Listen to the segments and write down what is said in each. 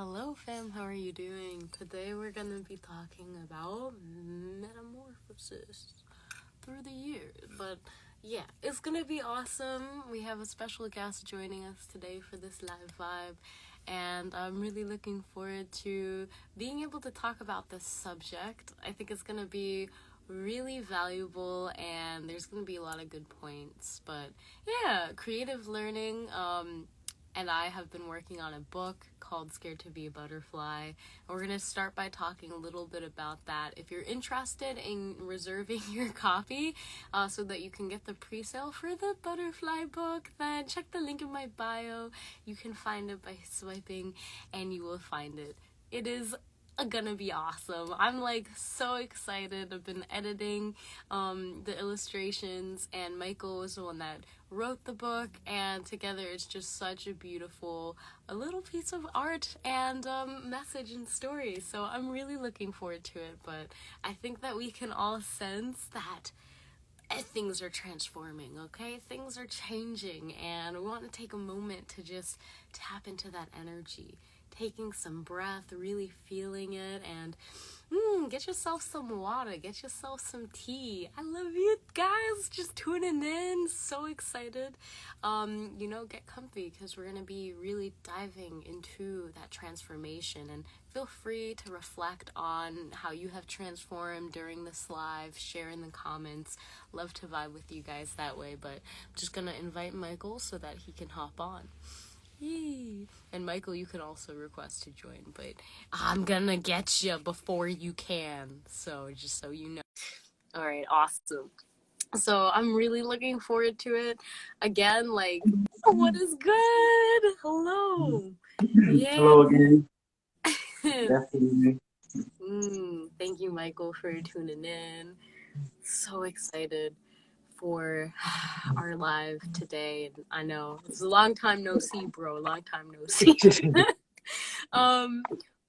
Hello fam, how are you doing? Today we're gonna be talking about metamorphosis through the years. But yeah, it's gonna be awesome. We have a special guest joining us today for this live vibe, and I'm really looking forward to being able to talk about this subject. I think it's gonna be really valuable and there's gonna be a lot of good points. But yeah, creative learning, and I have been working on a book called Scared to be a Butterfly. And we're going to start by talking a little bit about that. If you're interested in reserving your copy so that you can get the pre-sale for the butterfly book, then check the link in my bio. You can find it by swiping and you will find it. It is gonna be awesome. I'm like so excited. I've been editing the illustrations, and Michael was the one that wrote the book, and together it's just such a beautiful a little piece of art and message and story. So I'm really looking forward to it. But I think that we can all sense that things are transforming, okay? Things are changing, and we want to take a moment to just tap into that energy, taking some breath, really feeling it, and get yourself some water, get yourself some tea. I love you guys, just tuning in, so excited. Get comfy because we're going to be really diving into that transformation, and feel free to reflect on how you have transformed during this live, share in the comments. Love to vibe with you guys that way, but I'm just going to invite Michael so that he can hop on. Yay. And Michael, you can also request to join, but I'm gonna get you before you can, so just so you know. All right, awesome. So I'm really looking forward to it. Again, like, what is good? Hello. Yeah. Hello again. Definitely. Thank you, Michael, for tuning in. So excited for our live today. And I know it's a long time no see, bro. Long time no see.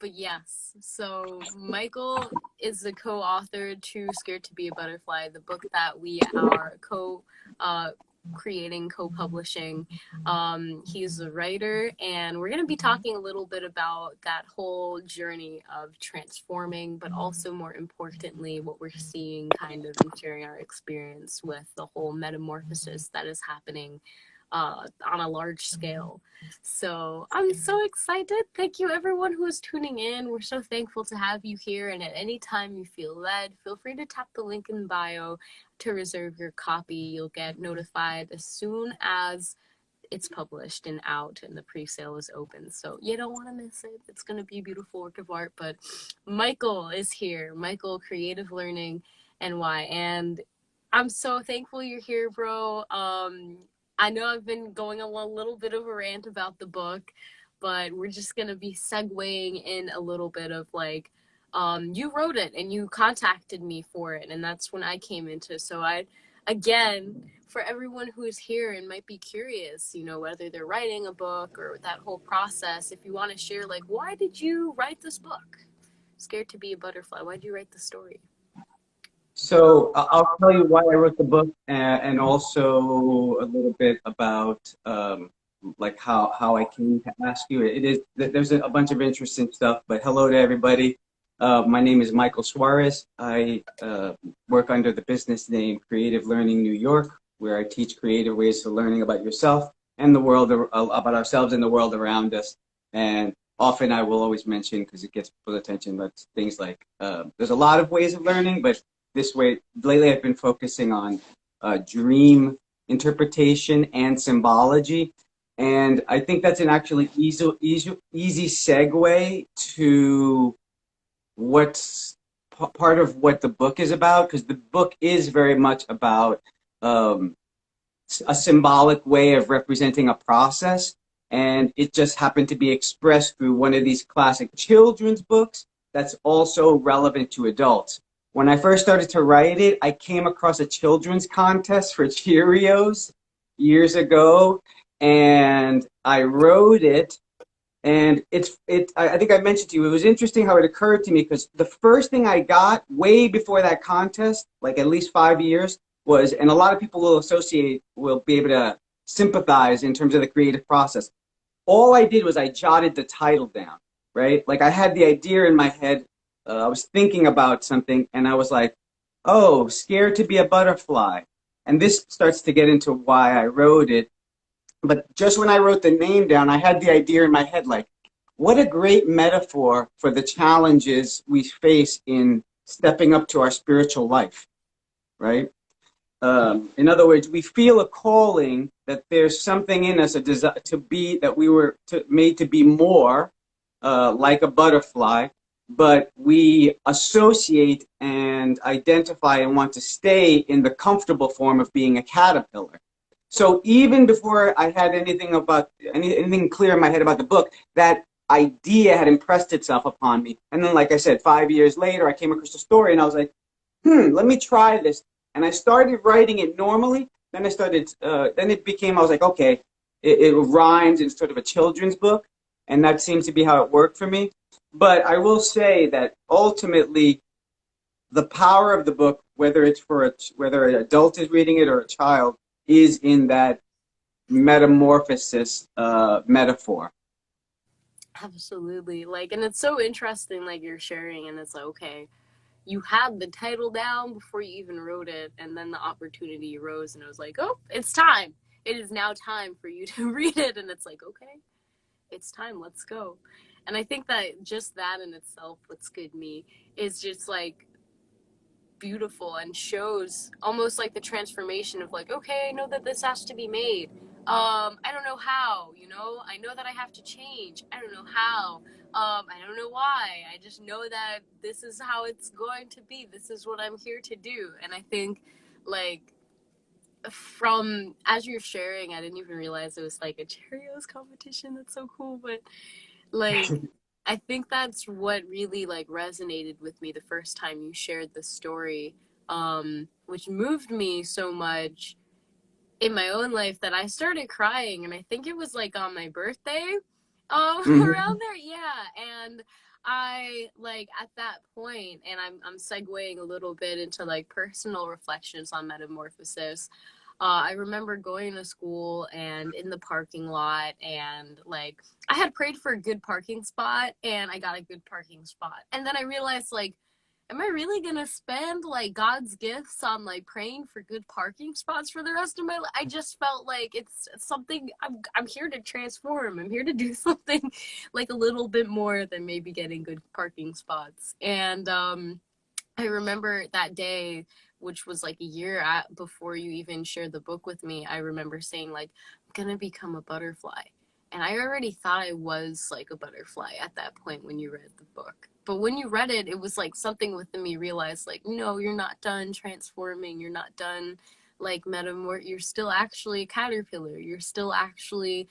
But yes, so Michael is the co-author to Scared to be a Butterfly, the book that we are creating, co-publishing. He's the writer, and we're going to be talking a little bit about that whole journey of transforming, but also more importantly, what we're seeing kind of and sharing our experience with the whole metamorphosis that is happening on a large scale. So I'm so excited. Thank you everyone who is tuning in. We're so thankful to have you here, and at any time you feel led, feel free to tap the link in bio to reserve your copy. You'll get notified as soon as it's published and out and the pre-sale is open. So you don't want to miss it. It's going to be a beautiful work of art. But Michael is here. Michael, Creative Learning NY. And I'm so thankful you're here, bro. I know I've been going on a little bit of a rant about the book, but we're just going to be segueing in a little bit of like, you wrote it and you contacted me for it, and that's when I came into. So again, for everyone who is here and might be curious, whether they're writing a book or that whole process, if you want to share, like, why did you write this book? Scared to be a Butterfly. Why did you write the story? So I'll tell you why I wrote the book, and also a little bit about like how I came to ask you. There's a bunch of interesting stuff, but hello to everybody. My name is Michael Suarez. I work under the business name Creative Learning New York, where I teach creative ways to learning about yourself and the world, about ourselves and the world around us. And often I will always mention, because it gets people's attention, but things like there's a lot of ways of learning, but this way, lately I've been focusing on dream interpretation and symbology. And I think that's an actually easy segue to what's part of what the book is about, because the book is very much about a symbolic way of representing a process. And it just happened to be expressed through one of these classic children's books that's also relevant to adults. When I first started to write it, I came across a children's contest for Cheerios years ago, and I wrote it. And I think I mentioned to you, it was interesting how it occurred to me, because the first thing I got way before that contest, like at least 5 years, was, and a lot of people will be able to sympathize in terms of the creative process. All I did was I jotted the title down. right? Like I had the idea in my head. I was thinking about something, and I was like, "Oh, scared to be a butterfly." And this starts to get into why I wrote it. But just when I wrote the name down, I had the idea in my head, like, what a great metaphor for the challenges we face in stepping up to our spiritual life, right? In other words, we feel a calling that there's something in us, a desire to be, that we were made to be more like a butterfly, but we associate and identify and want to stay in the comfortable form of being a caterpillar. So even before I had anything clear in my head about the book, that idea had impressed itself upon me. And then, like I said, 5 years later, I came across a story, and I was like, let me try this. And I started writing it normally. Then then it became, I was like, okay, it rhymes in sort of a children's book. And that seems to be how it worked for me. But I will say that ultimately, the power of the book, whether it's whether an adult is reading it or a child, is in that metamorphosis metaphor. Absolutely. Like, and it's so interesting, like you're sharing, and it's like, okay, you had the title down before you even wrote it, and then the opportunity arose, and it was like, oh, it's time. It is now time for you to read it, and it's like, okay, it's time. Let's go. And I think that just that in itself, what scared me, is just like beautiful and shows almost like the transformation of like, okay, I know that this has to be made. I don't know how, you know, I know that I have to change. I don't know how. I don't know why. I just know that this is how it's going to be. This is what I'm here to do. And I think like from as you're sharing, I didn't even realize it was like a Cheerios competition. That's so cool. But like I think that's what really like resonated with me the first time you shared the story, which moved me so much in my own life that I started crying, and I think it was like on my birthday, Mm-hmm. around there, yeah. And I like at that point, and I'm segueing a little bit into like personal reflections on metamorphosis. I remember going to school and in the parking lot, and like I had prayed for a good parking spot, and I got a good parking spot. And then I realized, like, am I really gonna spend like God's gifts on like praying for good parking spots for the rest of my life? I just felt like it's something I'm here to transform. I'm here to do something like a little bit more than maybe getting good parking spots. And I remember that day, which was like a year before you even shared the book with me. I remember saying like, I'm gonna become a butterfly. And I already thought I was like a butterfly at that point when you read the book. But when you read it, it was like something within me realized like, no, you're not done transforming. You're not done like you're still actually a caterpillar. You're still actually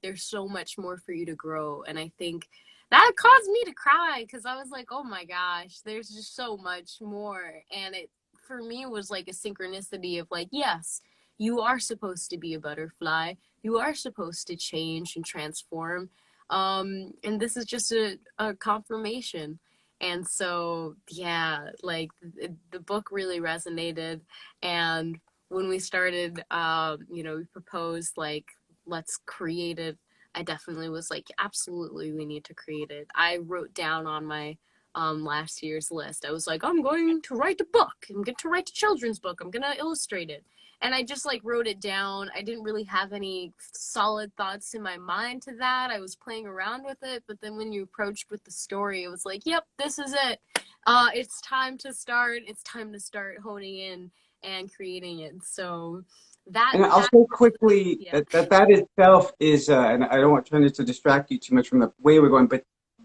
there's so much more for you to grow. And I think that caused me to cry because I was like, oh my gosh, there's just so much more. And it, for me, was like a synchronicity of like, yes, you are supposed to be a butterfly. You are supposed to change and transform. And this is just a confirmation. And so, yeah, like the book really resonated. And when we started, we proposed like, let's create it. I definitely was like, absolutely, we need to create it. I wrote down on my last year's list, I was like, I'm going to write a book. I'm going to write a children's book. I'm going to illustrate it. And I just like wrote it down. I didn't really have any solid thoughts in my mind to that. I was playing around with it. But then when you approached with the story, it was like, yep, this is it. It's time to start. It's time to start honing in and creating it. So And I'll that say quickly yeah. that itself is, and I don't want to distract you too much from the way we're going, but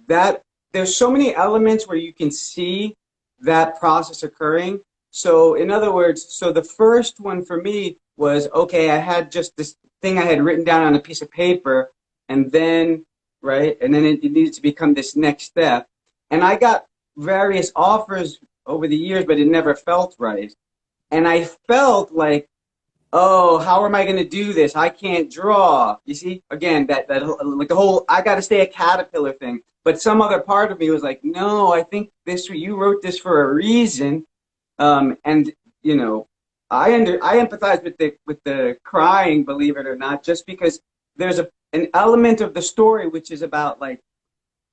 that there's so many elements where you can see that process occurring. So, in other words, so the first one for me was, okay, I had just this thing I had written down on a piece of paper, and then, right, and then it needed to become this next step. And I got various offers over the years, but it never felt right. And I felt like, oh, how am I going to do this? I can't draw. You see, again, that like the whole I got to stay a caterpillar thing. But some other part of me was like, no, I think you wrote this for a reason. And you know, I empathize with the crying, believe it or not, just because there's an element of the story which is about like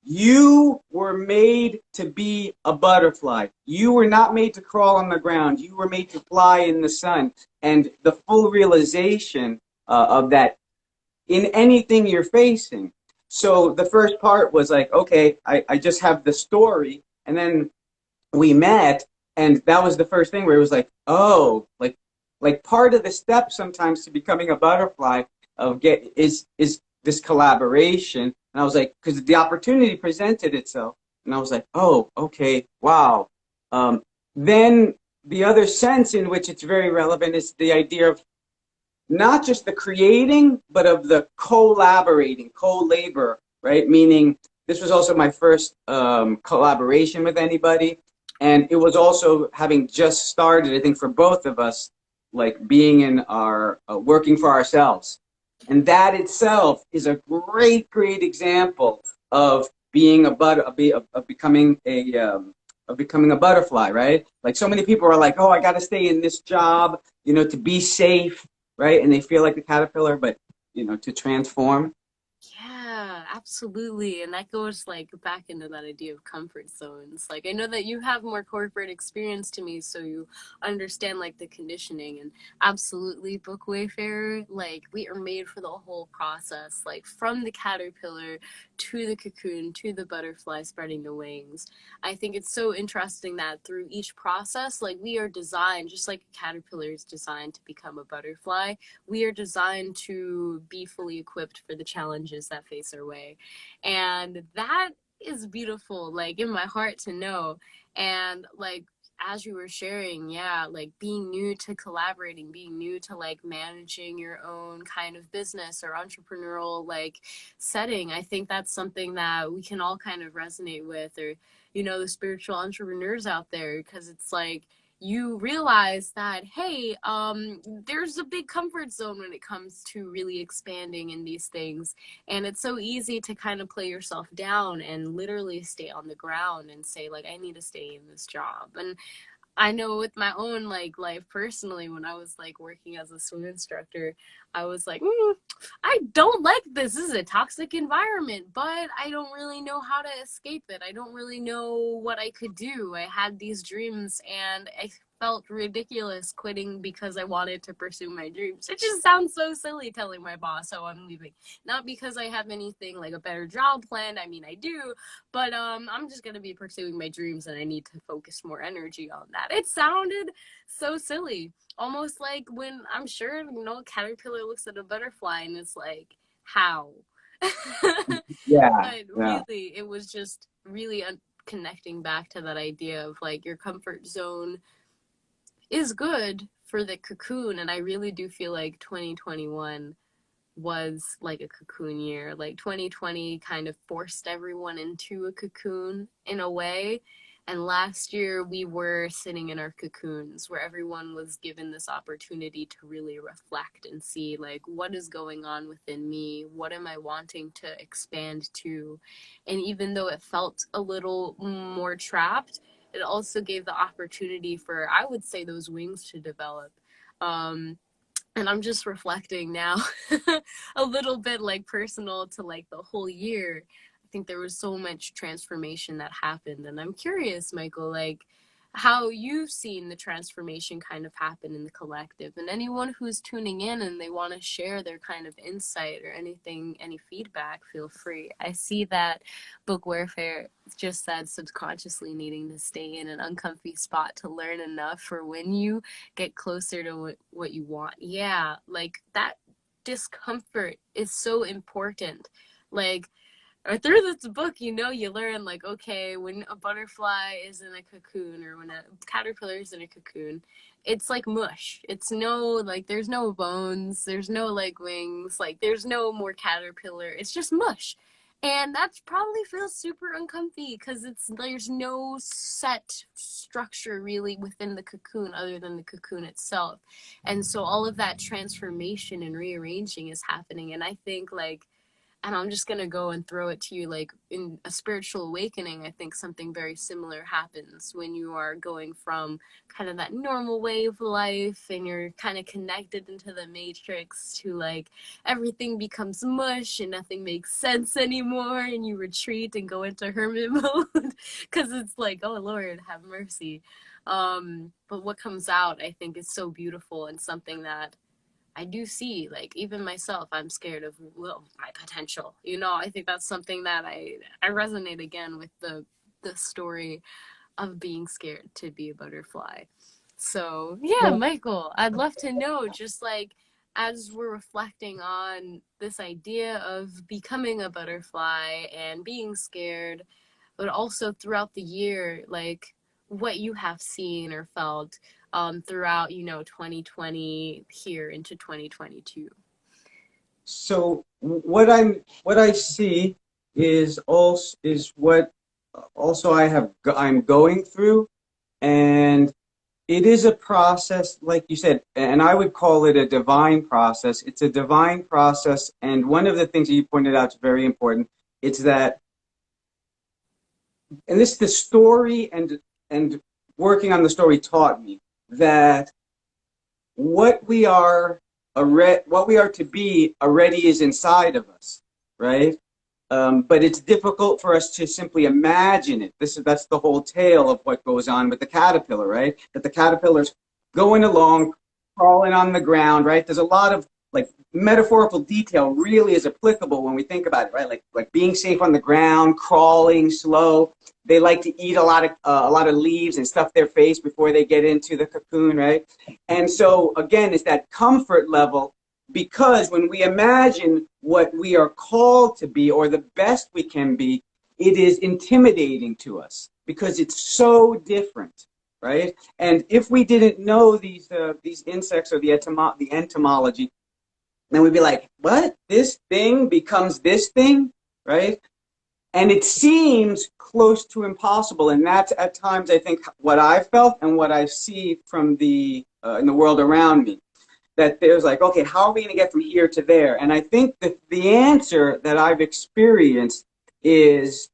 You were made to be a butterfly. You were not made to crawl on the ground. You were made to fly in the sun. And the full realization of that in anything you're facing. So the first part was like, okay, I just have the story. And then we met, and that was the first thing where it was like, oh, like part of the step sometimes to becoming a butterfly of get is this collaboration. And I was like, because the opportunity presented itself, and I was like, oh, okay, wow. Then the other sense in which it's very relevant is the idea of not just the creating, but of the collaborating, co-labor, right? Meaning this was also my first collaboration with anybody. And it was also having just started, I think, for both of us, like being in our working for ourselves. And that itself is a great, great example of being of becoming a butterfly, right? Like so many people are like, oh, I got to stay in this job, to be safe, right? And they feel like the caterpillar, but to transform. Yeah, absolutely. And that goes like back into that idea of comfort zones. Like I know that you have more corporate experience to me, so you understand like the conditioning and absolutely book Wayfarer, like we are made for the whole process, like from the caterpillar to the cocoon to the butterfly spreading the wings. I think it's so interesting that through each process, like we are designed just like a caterpillar is designed to become a butterfly, we are designed to be fully equipped for the challenges that face our way. And that is beautiful, like in my heart to know. And like, as you were sharing, yeah, like being new to collaborating, being new to like managing your own kind of business or entrepreneurial like setting, I think that's something that we can all kind of resonate with, or, the spiritual entrepreneurs out there, because it's like, you realize that hey, there's a big comfort zone when it comes to really expanding in these things, and it's so easy to kind of play yourself down and literally stay on the ground and say like I need to stay in this job. And I know with my own like life personally, when I was like working as a swim instructor, I was like, I don't like this. This is a toxic environment, but I don't really know how to escape it. I don't really know what I could do. I had these dreams and I felt ridiculous quitting because I wanted to pursue my dreams. It just sounds so silly telling my boss, oh, I'm leaving. Not because I have anything like a better job planned. I mean, I do, but I'm just gonna be pursuing my dreams and I need to focus more energy on that. It sounded so silly, almost like when I'm sure a caterpillar looks at a butterfly and it's like, how? Yeah, But yeah. really, it was just really connecting back to that idea of like your comfort zone is good for the cocoon. And I really do feel like 2021 was like a cocoon year. Like 2020 kind of forced everyone into a cocoon in a way. And last year we were sitting in our cocoons where everyone was given this opportunity to really reflect and see like what is going on within me? What am I wanting to expand to? And even though it felt a little more trapped, it also gave the opportunity for, I would say, those wings to develop. Um, and I'm just reflecting now a little bit like personal to like the whole year. I think there was so much transformation that happened. And I'm curious, Michael, like how you've seen the transformation kind of happen in the collective, and anyone who's tuning in and they want to share their kind of insight or anything, any feedback, feel free. I see that Book Warfare just said subconsciously needing to stay in an uncomfy spot to learn enough for when you get closer to what you want. Yeah, like that discomfort is so important. Like, or through this book, you learn like, okay, when a butterfly is in a cocoon or when a caterpillar is in a cocoon, it's like mush. It's no, like, there's no bones, there's no like wings, like, there's no more caterpillar. It's just mush. And that probably feels super uncomfy because there's no set structure really within the cocoon other than the cocoon itself. And so all of that transformation and rearranging is happening. And I think like and I'm just gonna go and throw it to you, like in a spiritual awakening, I think something very similar happens when you are going from kind of that normal way of life and you're kind of connected into the matrix to like everything becomes mush and nothing makes sense anymore, and you retreat and go into hermit mode because it's like, oh Lord, have mercy. But what comes out, I think, is so beautiful and something that I do see. Like even myself, I'm scared of, well, my potential. You know, I think that's something that I resonate again with the story of being scared to be a butterfly. So yeah, Well, Michael, I'd love to know, just like as we're reflecting on this idea of becoming a butterfly and being scared, but also throughout the year, like what you have seen or felt throughout, 2020 here into 2022. so what I see is what also I'm going through, and it is a process, like you said, and I would call it a divine process. It's a divine process, and one of the things that you pointed out is very important. It's that, and this the story and working on the story taught me that what we are what we are to be already is inside of us, right? But it's difficult for us to simply imagine it. That's the whole tale of what goes on with the caterpillar, right? That the caterpillar's going along, crawling on the ground, right? There's a lot of like metaphorical detail really is applicable when we think about it, right? Like being safe on the ground, crawling slow. They like to eat a lot of leaves and stuff their face before they get into the cocoon, right? And so again, it's that comfort level, because when we imagine what we are called to be or the best we can be, it is intimidating to us because it's so different, right? And if we didn't know these insects or the entomology, then we'd be like, what? This thing becomes this thing, right? And it seems close to impossible, and that's at times I think what I felt and what I see from the in the world around me, that there's like, okay, how are we going to get from here to there? And I think that the answer that I've experienced is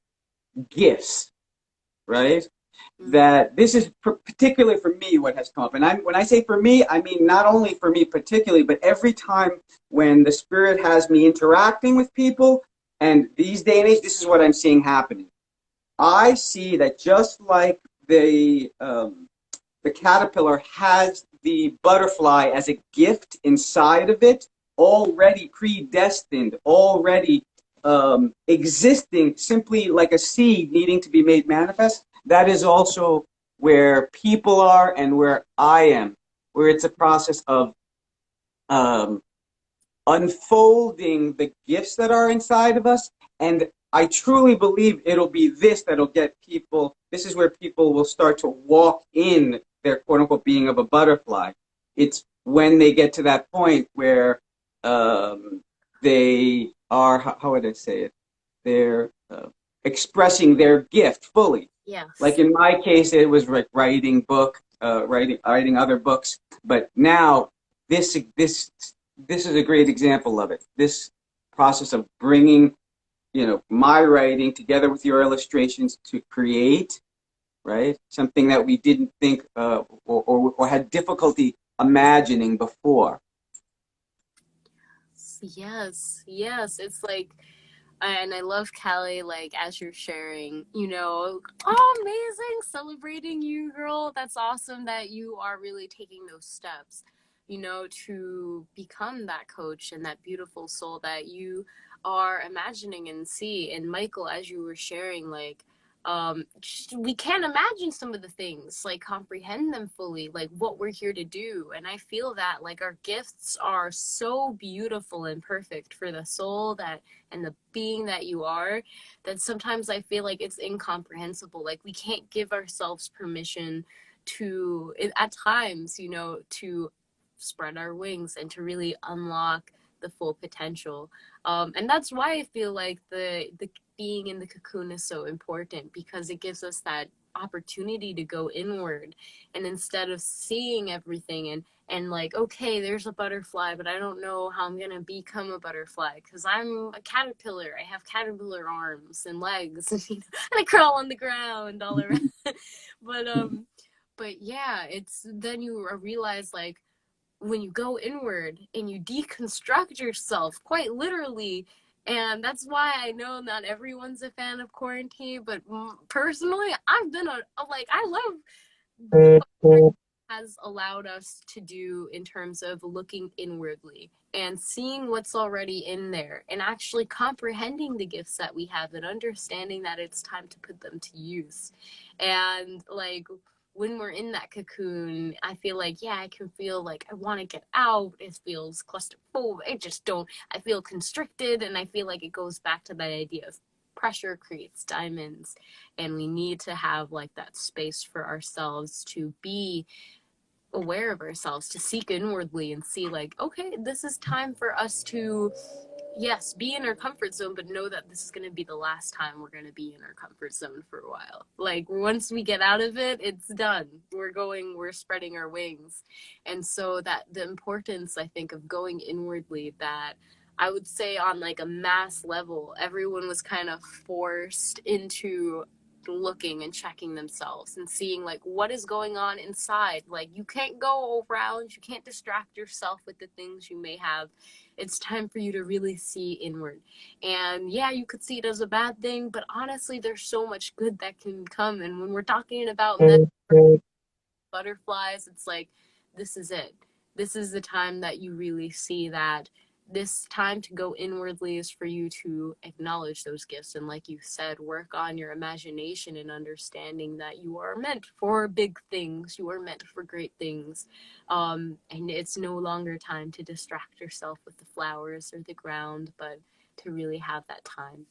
gifts, right? Mm. That this is particularly for me what has come up. And when I say for me, I mean not only for me particularly, but every time when the spirit has me interacting with people, and these day and age, this is what I'm seeing happening. I see that just like the caterpillar has the butterfly as a gift inside of it, already predestined, already existing, simply like a seed needing to be made manifest. That is also where people are and where I am, where it's a process of um, unfolding the gifts that are inside of us. And I truly believe it'll be this that'll get people, this is where people will start to walk in their quote unquote being of a butterfly. It's when they get to that point where they are, how would I say it? They're expressing their gift fully. Like Yes. in my case, it was like writing other books. But now this is a great example of it. This process of bringing, my writing together with your illustrations to create, right? Something that we didn't think or had difficulty imagining before. Yes, yes. It's like, and I love Callie, like as you're sharing, oh, amazing, celebrating you, girl. That's awesome that you are really taking those steps, to become that coach and that beautiful soul that you are imagining and see. And Michael, as you were sharing, like, we can't imagine some of the things, like comprehend them fully, like what we're here to do. And I feel that like our gifts are so beautiful and perfect for the soul that and the being that you are, that sometimes I feel like it's incomprehensible. Like we can't give ourselves permission to, at times, to spread our wings and to really unlock the full potential. And that's why I feel like the being in the cocoon is so important because it gives us that opportunity to go inward, and instead of seeing everything and like, okay, there's a butterfly, but I don't know how I'm gonna become a butterfly because I'm a caterpillar. I have caterpillar arms and legs, and I crawl on the ground all around. but but yeah, it's then you realize, like, when you go inward and you deconstruct yourself quite literally. And that's why I know not everyone's a fan of quarantine, but personally, I've been like, I love what has allowed us to do in terms of looking inwardly and seeing what's already in there and actually comprehending the gifts that we have and understanding that it's time to put them to use. And like, when we're in that cocoon, I feel like, yeah, I can feel like I want to get out. It feels claustrophobic. I just don't, I feel constricted. And I feel like it goes back to that idea of pressure creates diamonds, and we need to have like that space for ourselves to be aware of ourselves, to seek inwardly and see, like, okay, this is time for us to, yes, be in our comfort zone, but know that this is going to be the last time we're going to be in our comfort zone for a while. Like, once we get out of it, it's done. We're spreading our wings. And so that the importance, I think, of going inwardly, that I would say on like a mass level, everyone was kind of forced into looking and checking themselves and seeing like what is going on inside. Like, you can't go around, you can't distract yourself with the things you may have. It's time for you to really see inward. And yeah, you could see it as a bad thing, but honestly, there's so much good that can come. And when we're talking about butterflies, it's like, this is it. This is the time that you really see that this time to go inwardly is for you to acknowledge those gifts. And like you said, work on your imagination and understanding that you are meant for big things. You are meant for great things. And it's no longer time to distract yourself with the flowers or the ground, but to really have that time.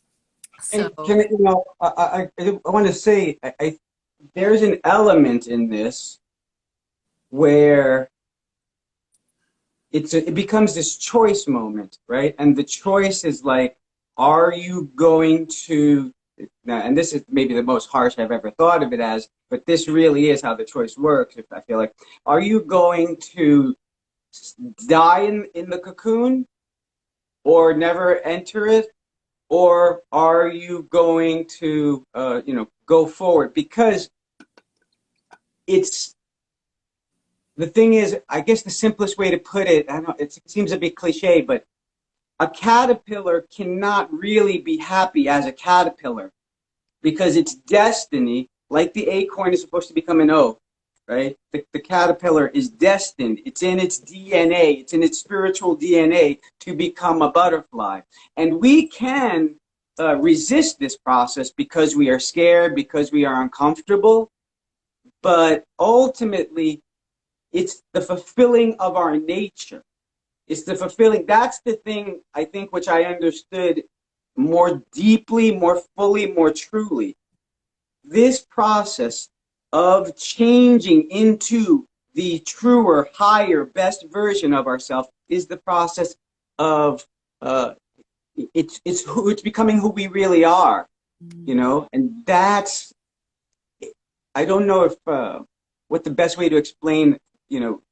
So, And can you know, I want to say, there's an element in this where it becomes this choice moment, right? And the choice is like, are you going to now, and this is maybe the most harsh I've ever thought of it as, but this really is how the choice works. If I feel like, are you going to die in the cocoon or never enter it, or are you going to go forward? Because it's the thing is, I guess the simplest way to put it, I don't know, it seems a bit cliche, but a caterpillar cannot really be happy as a caterpillar because its destiny, like the acorn is supposed to become an oak, right? The caterpillar is destined. It's in its DNA, it's in its spiritual DNA to become a butterfly. And we can resist this process because we are scared, because we are uncomfortable. But ultimately, it's the fulfilling of our nature. It's the fulfilling. That's the thing, I think, which I understood more deeply, more fully, more truly. This process of changing into the truer, higher, best version of ourselves is the process of it's becoming who we really are, and that's, I don't know if what the best way to explain, you know,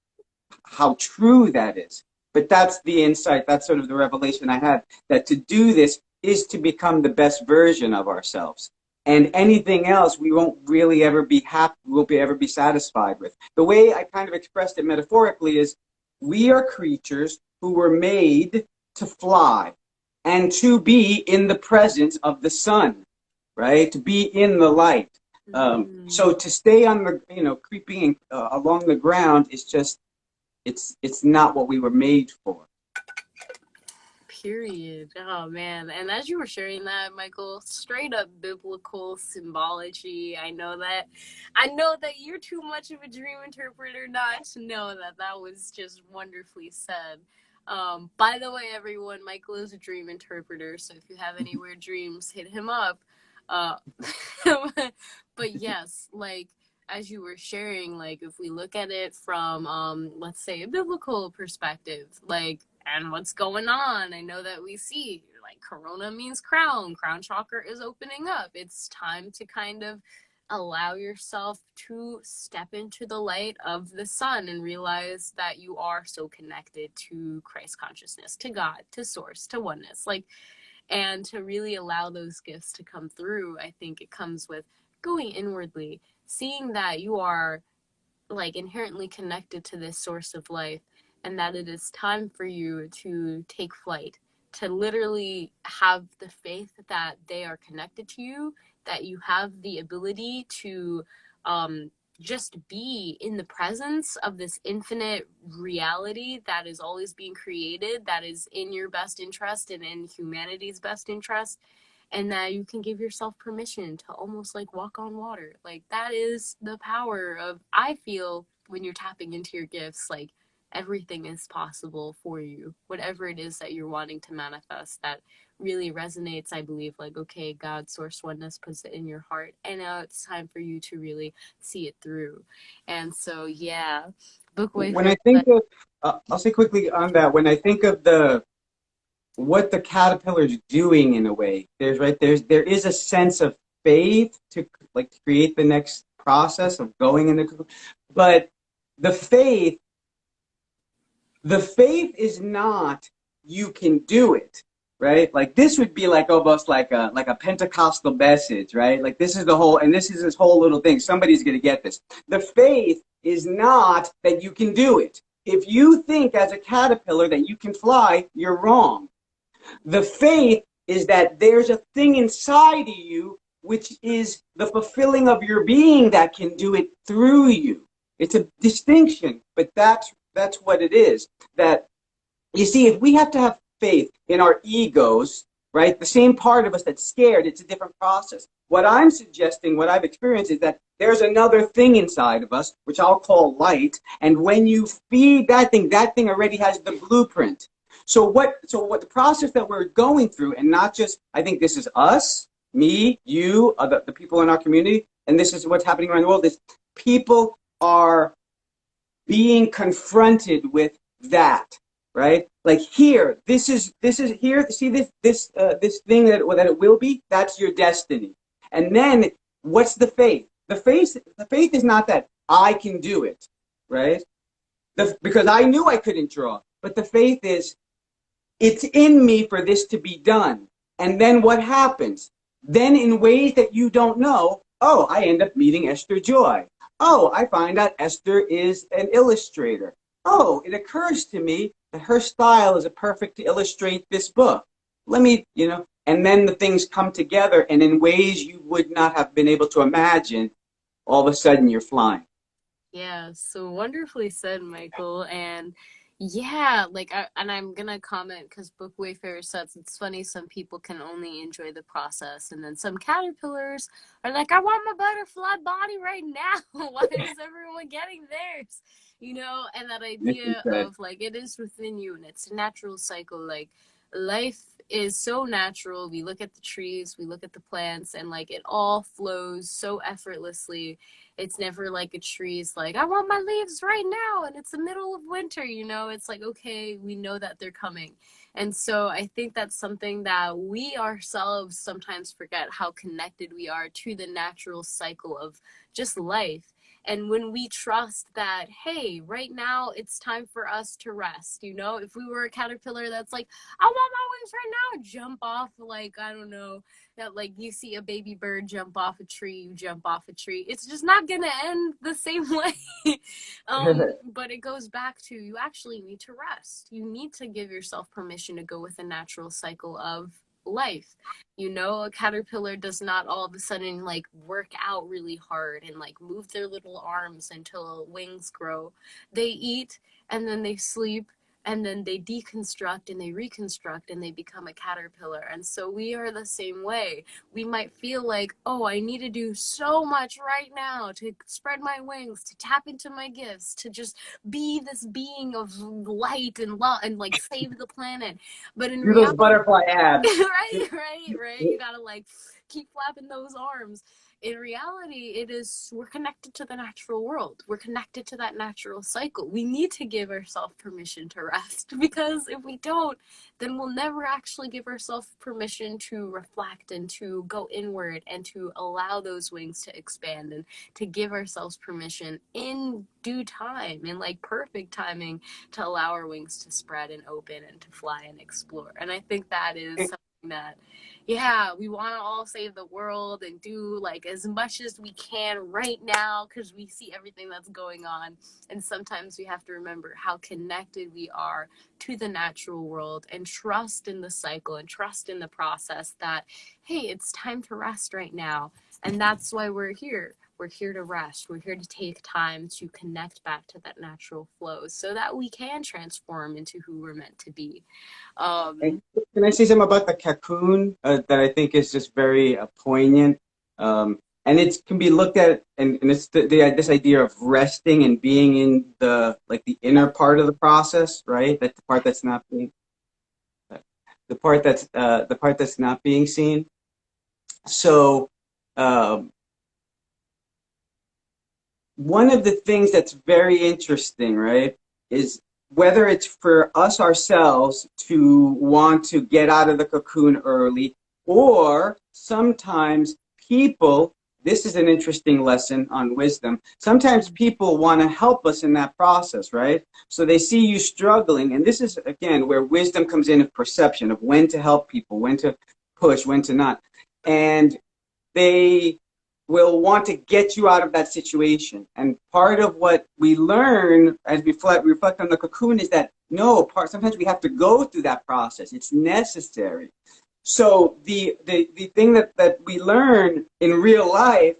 how true that is. But that's the insight, that's sort of the revelation I had, that to do this is to become the best version of ourselves. And anything else we won't really ever be happy, we won't be ever be satisfied with. The way I kind of expressed it metaphorically is, we are creatures who were made to fly and to be in the presence of the sun, right? To be in the light. So to stay on the, creeping along the ground is just, it's not what we were made for. period. Oh man. And as you were sharing that, Michael, straight up biblical symbology. I know that you're too much of a dream interpreter not to know that that was just wonderfully said. By the way, everyone, Michael is a dream interpreter, so if you have any weird dreams, hit him up. Uh, but yes, like, as you were sharing, like, if we look at it from let's say a biblical perspective, like, and what's going on. I know that we see like corona means crown chakra is opening up. It's time to kind of allow yourself to step into the light of the sun and realize that you are so connected to Christ consciousness, to God, to source, to oneness. Like, and to really allow those gifts to come through, I think it comes with going inwardly, seeing that you are like inherently connected to this source of life, and that it is time for you to take flight, to literally have the faith that they are connected to you, that you have the ability to just be in the presence of this infinite reality that is always being created, that is in your best interest and in humanity's best interest, and that you can give yourself permission to almost like walk on water. Like, that is the power of, I feel, when you're tapping into your gifts, like everything is possible for you. Whatever it is that you're wanting to manifest that really resonates, I believe, like, okay, God, source, oneness puts it in your heart, and now it's time for you to really see it through. And so, yeah, book When Wayfair. I think of, I'll say quickly on that, when I think of the what the caterpillar's doing in a way, there is a sense of faith to like create the next process of going in the, but the faith the faith is not you can do it, right? Like this would be like almost like a Pentecostal message, right? Like this is the whole, and this is this whole little thing. Somebody's going to get this. The faith is not that you can do it. If you think as a caterpillar that you can fly, you're wrong. The faith is that there's a thing inside of you which is the fulfilling of your being that can do it through you. It's a distinction, but that's what it is. That you see, if we have to have faith in our egos, right? The same part of us that's scared, it's a different process. What I'm suggesting, what I've experienced is that there's another thing inside of us, which I'll call light. And when you feed that thing already has the blueprint. So what the process that we're going through, and not just, I think this is us, me, you, the people in our community, and this is what's happening around the world, is people are being confronted with that, right? Like here, this is here. See this thing that it will be. That's your destiny. And then what's the faith? The faith is not that I can do it, right? Because I knew I couldn't draw, but the faith is it's in me for this to be done. And then what happens? Then in ways that you don't know, oh, I end up meeting Esther Joy. Oh, I find out Esther is an illustrator. Oh, it occurs to me that her style is a perfect to illustrate this book. Let me, and then the things come together, and in ways you would not have been able to imagine, all of a sudden you're flying. Yeah, so wonderfully said, Michael. And yeah, like, and I'm gonna comment because Book Wayfarer says it's funny. Some people can only enjoy the process, and then some caterpillars are like, "I want my butterfly body right now. Why is everyone getting theirs?" And that idea of like it is within you, and it's a natural cycle. Like, life is so natural. We look at the trees, we look at the plants, and like it all flows so effortlessly. It's never like a tree's like, I want my leaves right now, and it's the middle of winter. It's like, okay, we know that they're coming. And so I think that's something that we ourselves sometimes forget, how connected we are to the natural cycle of just life. And when we trust that, hey, right now it's time for us to rest, if we were a caterpillar that's like, I want my wings right now, jump off, like, I don't know, that like you see a baby bird jump off a tree, you jump off a tree. It's just not gonna end the same way. But it goes back to, you actually need to rest. You need to give yourself permission to go with a natural cycle of life. A caterpillar does not all of a sudden like work out really hard and like move their little arms until wings grow. They eat, and then they sleep, and then they deconstruct and they reconstruct and they become a caterpillar. And so we are the same way. We might feel like, oh, I need to do so much right now to spread my wings, to tap into my gifts, to just be this being of light and love and like save the planet. But in Do those reality, butterfly abs. right. You gotta like keep flapping those arms. in reality, we're connected to the natural world. We're connected to that natural cycle. We need to give ourselves permission to rest, because if we don't, then we'll never actually give ourselves permission to reflect and to go inward and to allow those wings to expand, and to give ourselves permission in due time, in like perfect timing, to allow our wings to spread and open and to fly and explore. And I think that is something that, yeah, we want to all save the world and do like as much as we can right now, because we see everything that's going on. And sometimes we have to remember how connected we are to the natural world, and trust in the cycle and trust in the process that, hey, it's time to rest right now. And that's why we're here. We're here to rest. We're here to take time to connect back to that natural flow so that we can transform into who we're meant to be. And Um, can I say something about the cocoon that I think is just very poignant? And it can be looked at, and it's this idea of resting and being in the like the inner part of the process, right? That the part that's not being the part that's not being seen. So um, one of the things that's very interesting, right, is whether it's for us ourselves to want to get out of the cocoon early, or sometimes people, this is an interesting lesson on wisdom. Sometimes people want to help us in that process, right? So they see you struggling. And this is, again, where wisdom comes in of perception of when to help people, when to push, when to not. And they will want to get you out of that situation. And part of what we learn as we reflect on the cocoon is that no, sometimes we have to go through that process. It's necessary. So the thing that we learn in real life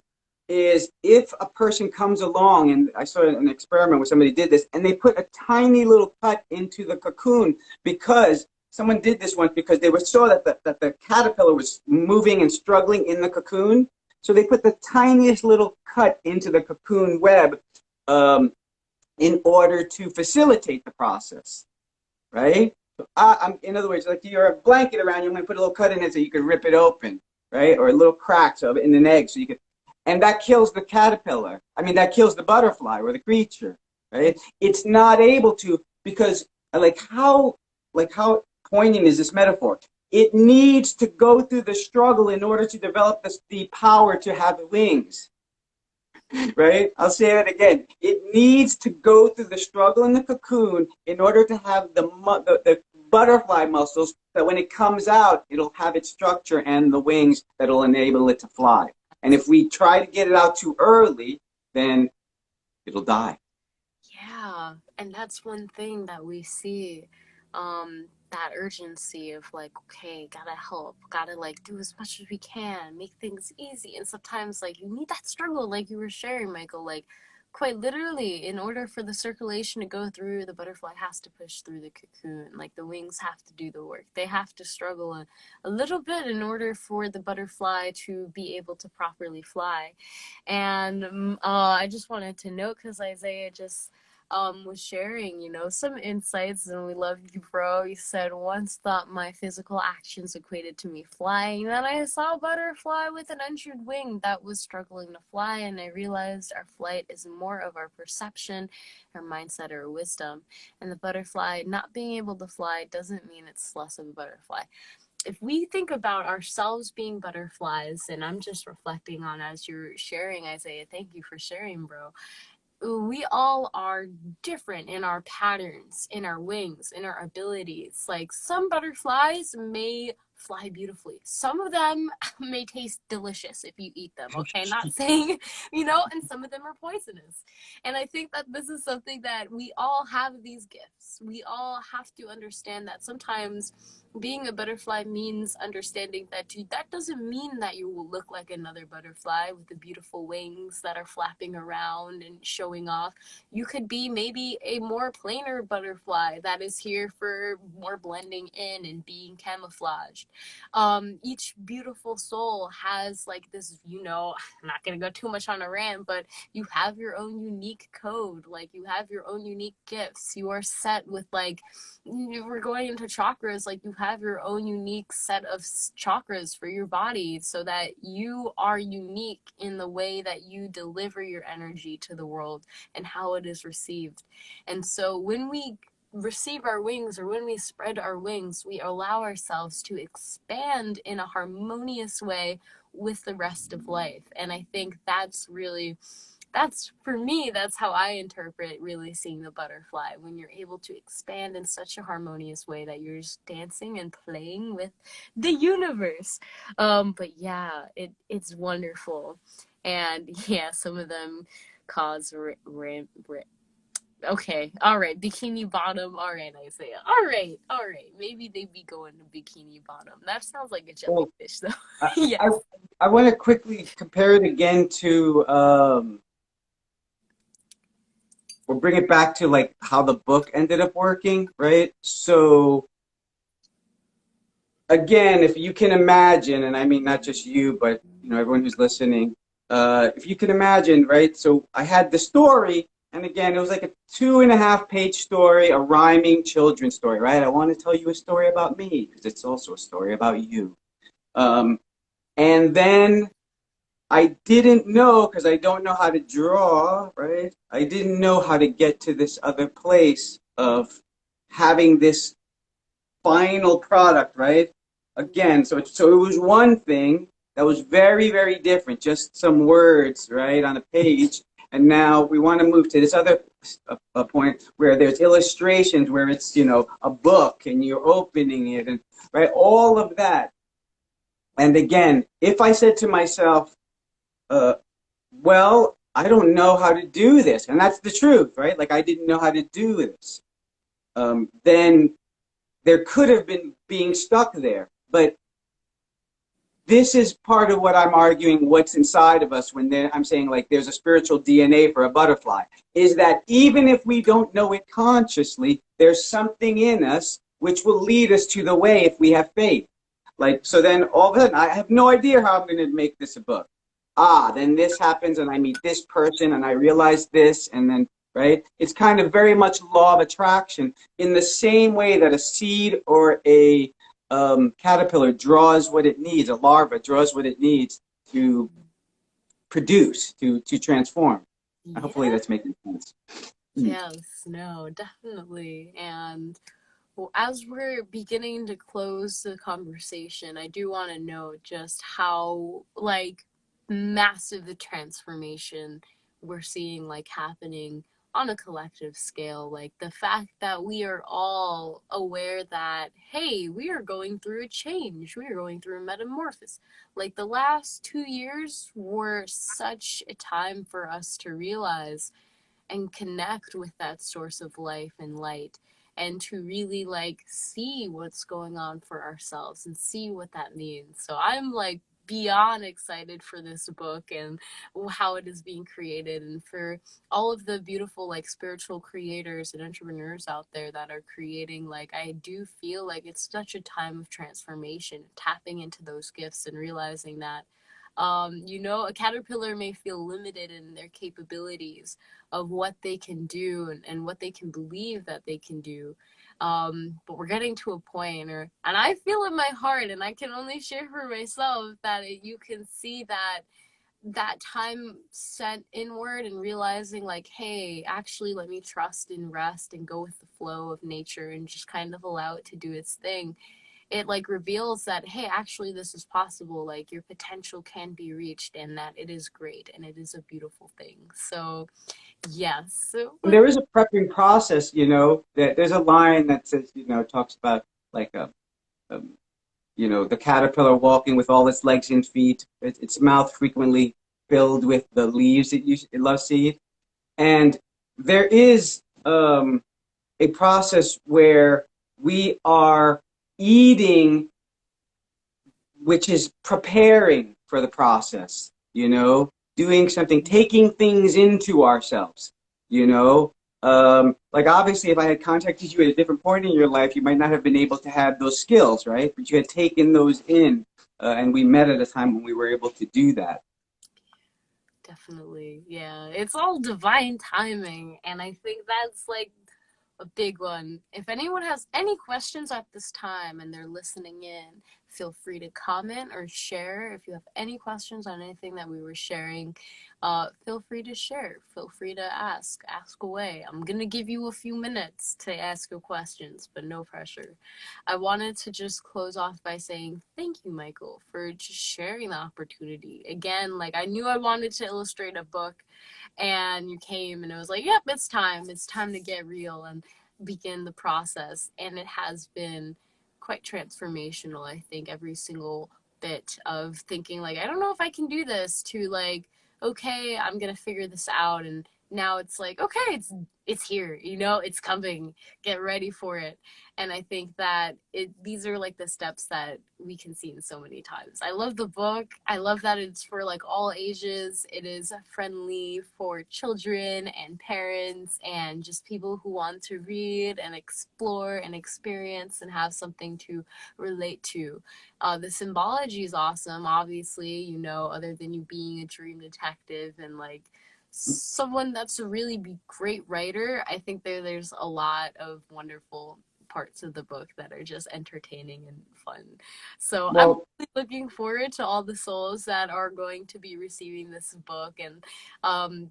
is if a person comes along, and I saw an experiment where somebody did this, and they put a tiny little cut into the cocoon because someone did this once because they were saw that the caterpillar was moving and struggling in the cocoon. So they put the tiniest little cut into the cocoon web in order to facilitate the process, right? So in other words, like you're a blanket around you, I'm going to put a little cut in it so you can rip it open, right? Or a little crack so in an egg so you can, and that kills the caterpillar. I mean, that kills the butterfly or the creature, right? It's not able to because like how poignant is this metaphor? It needs to go through the struggle in order to develop the power to have wings, right? I'll say it again. It needs to go through the struggle in the cocoon in order to have the butterfly muscles that when it comes out, it'll have its structure and the wings that'll enable it to fly. And if we try to get it out too early, then it'll die. Yeah, and that's one thing that we see, that urgency of like, okay, gotta help, gotta like do as much as we can, make things easy. And sometimes like you need that struggle, like you were sharing, Michael, like quite literally, in order for the circulation to go through, the butterfly has to push through the cocoon. Like the wings have to do the work. They have to struggle a little bit in order for the butterfly to be able to properly fly. And I just wanted to note, because Isaiah just was sharing, some insights, and we love you, bro. You said, once thought my physical actions equated to me flying. Then I saw a butterfly with an untrimmed wing that was struggling to fly, and I realized our flight is more of our perception, our mindset, or wisdom. And the butterfly not being able to fly doesn't mean it's less of a butterfly. If we think about ourselves being butterflies, and I'm just reflecting on as you're sharing, Isaiah, thank you for sharing, bro. We all are different in our patterns, in our wings, in our abilities. Like some butterflies may fly beautifully. Some of them may taste delicious if you eat them, okay? Not saying, and some of them are poisonous. And I think that this is something that we all have these gifts. We all have to understand that sometimes being a butterfly means understanding that that doesn't mean that you will look like another butterfly with the beautiful wings that are flapping around and showing off. You could be maybe a more plainer butterfly that is here for more blending in and being camouflage. Each beautiful soul has like this, you know, I'm not gonna go too much on a rant, but you have your own unique code, like you have your own unique gifts. You are set with like, we're going into chakras, like you have your own unique set of chakras for your body, so that you are unique in the way that you deliver your energy to the world and how it is received. And so when we receive our wings, or when we spread our wings, we allow ourselves to expand in a harmonious way with the rest of life. And I think that's really, that's for me, that's how I interpret really seeing the butterfly, when you're able to expand in such a harmonious way that you're just dancing and playing with the universe. But yeah, it's wonderful. And yeah, some of them cause okay, all right, bikini bottom, all right, Isaiah, all right, maybe they be going to bikini bottom. That sounds like a Well, jellyfish though. I, Yes. I want to quickly compare it again to, we'll bring it back to like how the book ended up working, right? So again, if you can imagine, and I mean not just you, but you know everyone who's listening, if you can imagine, right? So I had the story, and again, it was like a 2.5-page story, a rhyming children's story, right? I want to tell you a story about me because it's also a story about you. Um, and then I didn't know, because I don't know how to draw, right? I didn't know how to get to this other place of having this final product, right? Again, so it was one thing that was very, very different, just some words, right, on a page. And now we want to move to this other point where there's illustrations, where it's, you know, a book and you're opening it, and right, all of that. And again, if I said to myself, uh, well, I don't know how to do this, and that's the truth, right? Like I didn't know how to do this. Then there could have been being stuck there. But this is part of what I'm arguing, what's inside of us when I'm saying like there's a spiritual DNA for a butterfly, is that even if we don't know it consciously, there's something in us which will lead us to the way if we have faith. Like, so then all of a sudden, I have no idea how I'm going to make this a book. Then this happens and I meet this person and I realize this, and then, right? It's kind of very much law of attraction in the same way that a seed or a caterpillar draws what it needs, a larva draws what it needs to produce, to transform. Hopefully Yeah. that's making sense. Yes, no, definitely. And well, as we're beginning to close the conversation, I do want to note just how like massive the transformation we're seeing like happening on a collective scale. Like the fact that we are all aware that, hey, we are going through a change, we are going through a metamorphosis. Like the last 2 years were such a time for us to realize and connect with that source of life and light, and to really like see what's going on for ourselves and see what that means. So I'm like beyond excited for this book and how it is being created, and for all of the beautiful like spiritual creators and entrepreneurs out there that are creating. Like I do feel like it's such a time of transformation, tapping into those gifts and realizing that you know, a caterpillar may feel limited in their capabilities of what they can do, and what they can believe that they can do. But we're getting to a point, and I feel in my heart, and I can only share for myself, that you can see that time sent inward and realizing like, hey, actually let me trust and rest and go with the flow of nature and just kind of allow it to do its thing. It like reveals that, hey, actually this is possible, like your potential can be reached, and that it is great and it is a beautiful thing. So yes. And there is a prepping process, you know, that there's a line that says, you know, talks about like a you know, the caterpillar walking with all its legs and feet, its mouth frequently filled with the leaves it loves to eat. And there is a process where we are eating, which is preparing for the process, you know, doing something, taking things into ourselves, you know. Like obviously, if I had contacted you at a different point in your life, you might not have been able to have those skills, right? But you had taken those in, and we met at a time when we were able to do that. Definitely. Yeah. It's all divine timing. And I think that's like a big one. If anyone has any questions at this time and they're listening in, feel free to comment or share. If you have any questions on anything that we were sharing, feel free to share. Feel free to ask. Ask away. I'm going to give you a few minutes to ask your questions, but no pressure. I wanted to just close off by saying thank you, Michael, for just sharing the opportunity. Again, like I knew I wanted to illustrate a book and you came and it was like, yep, it's time. It's time to get real and begin the process. And it has been quite transformational, I think, every single bit of thinking like, I don't know if I can do this, to like, okay, I'm gonna figure this out. And now it's like, okay, it's here, you know, it's coming. Get ready for it. And I think that these are like the steps that we can see in so many times. I love the book. I love that it's for like all ages. It is friendly for children and parents and just people who want to read and explore and experience and have something to relate to. The symbology is awesome, obviously, you know, other than you being a dream detective and like someone that's a really great writer. I think there's a lot of wonderful parts of the book that are just entertaining and fun. So I'm Well, really looking forward to all the souls that are going to be receiving this book, and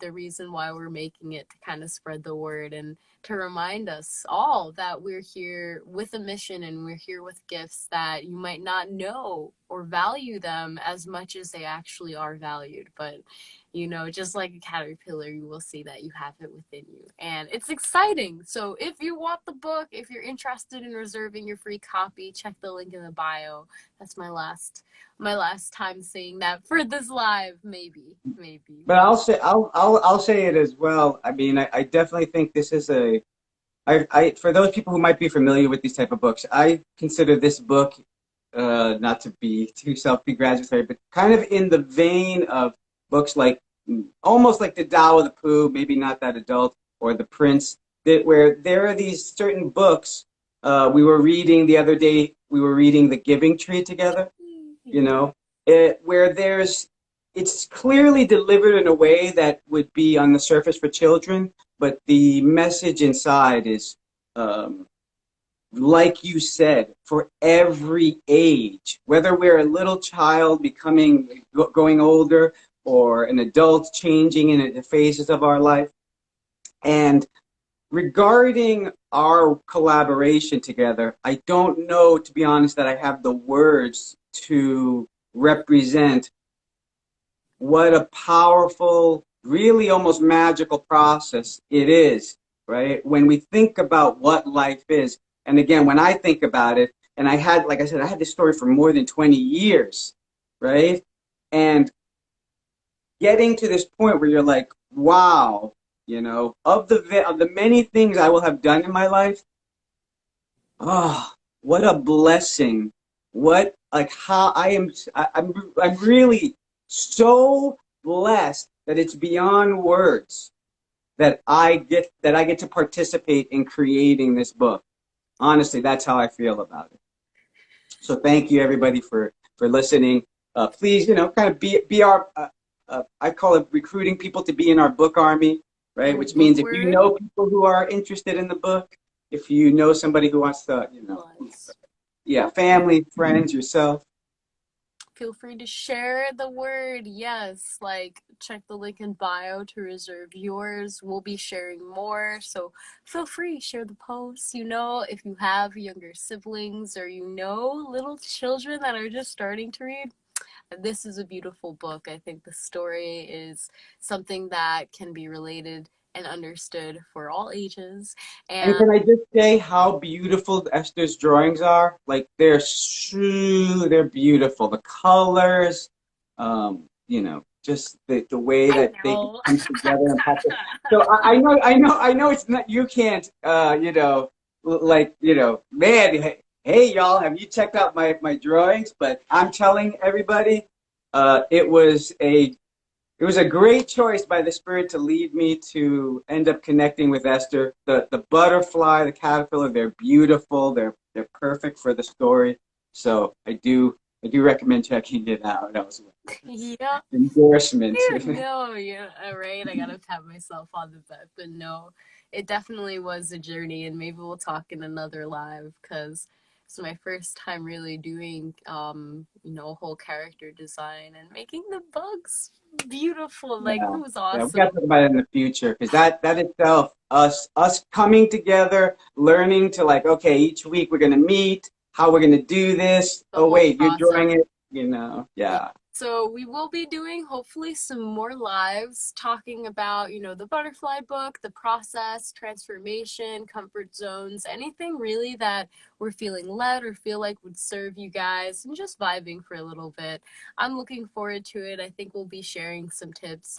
the reason why we're making it to kind of spread the word and to remind us all that we're here with a mission and we're here with gifts that you might not know or value them as much as they actually are valued. But you know, just like a caterpillar, you will see that you have it within you. And it's exciting. So if you want the book, if you're interested in reserving your free copy, check the link in the bio. That's my last time saying that for this live, maybe, maybe, but maybe. I'll say it as well. I mean, I definitely think this is for those people who might be familiar with these type of books, I consider this book, not to be too self-congratulatory, but kind of in the vein of books like almost like the Tao of the Pooh, maybe not that adult, or the Prince, that where there are these certain books. We were reading the other day. We were reading The Giving Tree together. You Yeah. know, where it's clearly delivered in a way that would be on the surface for children, but the message inside is, um, like you said, for every age, whether we're a little child going older or an adult changing in the phases of our life. And regarding our collaboration together, I don't know, to be honest, that I have the words to represent what a powerful, really almost magical process it is, right? When we think about what life is. And again, when I think about it, and like I said, I had this story for more than 20 years, right? And getting to this point where you're like, wow, of the many things I will have done in my life, oh, what a blessing! What like how I'm really so blessed that it's beyond words that I get to participate in creating this book. Honestly, that's how I feel about it. So thank you everybody for listening. Please, kind of be our I call it recruiting people to be in our book army, right? Our Which means if you bookworm. know people who are interested in the book, if you know somebody who wants to, Plus. yeah, family, friends, yourself. Feel free to share the word. Yes, like check the link in bio to reserve yours. We'll be sharing more, so feel free, share the post. You know, if you have younger siblings or you know little children that are just starting to read, this is a beautiful book. I think the story is something that can be related and understood for all ages. And And can I just say how beautiful Esther's drawings are? Like they're beautiful. The colors, just the way I that they know. come together and pop it. So I know it's not, you can't, man, hey y'all, have you checked out my drawings? But I'm telling everybody, it was it was a great choice by the spirit to lead me to end up connecting with Esther. The butterfly, the caterpillar, they're beautiful. They're perfect for the story. So I do recommend checking it out. That was Yeah. endorsement. No, yeah, right. I gotta pat myself on the back, but no, it definitely was a journey, and maybe we'll talk in another live because it's my first time really doing, whole character design and making the bugs beautiful. Like it Yeah, was yeah, we got to awesome. talk about it in the future because that itself, us coming together, learning to like, okay, each week we're gonna meet, how we're gonna do this. The Oh whole wait, you're process. drawing it, Yeah. yeah. So we will be doing hopefully some more lives talking about, the butterfly book, the process, transformation, comfort zones, anything really that we're feeling led or feel like would serve you guys and just vibing for a little bit. I'm looking forward to it. I think we'll be sharing some tips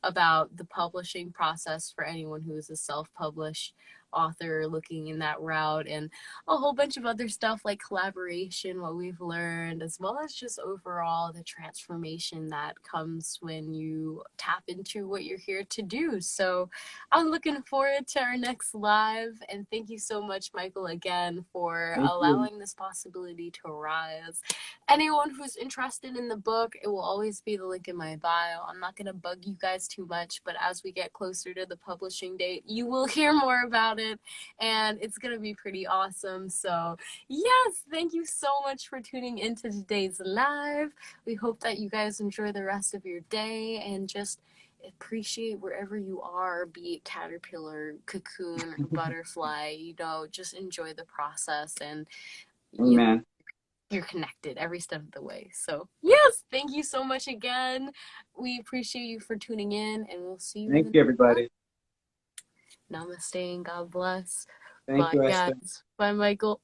about the publishing process for anyone who is a self-published author looking in that route and a whole bunch of other stuff like collaboration, what we've learned, as well as just overall the transformation that comes when you tap into what you're here to do. So I'm looking forward to our next live. And thank you so much, Michael, again, for Thank you. allowing this possibility to arise. Anyone who's interested in the book, it will always be the link in my bio. I'm not going to bug you guys too much, but as we get closer to the publishing date, you will hear more about it and it's going to be pretty awesome. So, yes, thank you so much for tuning into today's live. We hope that you guys enjoy the rest of your day and just appreciate wherever you are, be it caterpillar, cocoon, or butterfly, just enjoy the process and you Amen. you're connected every step of the way. So, yes, thank you so much again. We appreciate you for tuning in, and we'll see you in Thank the you, next one. everybody. Namaste and God bless. Thank Bye, you, Esther. guys. Bye, Michael.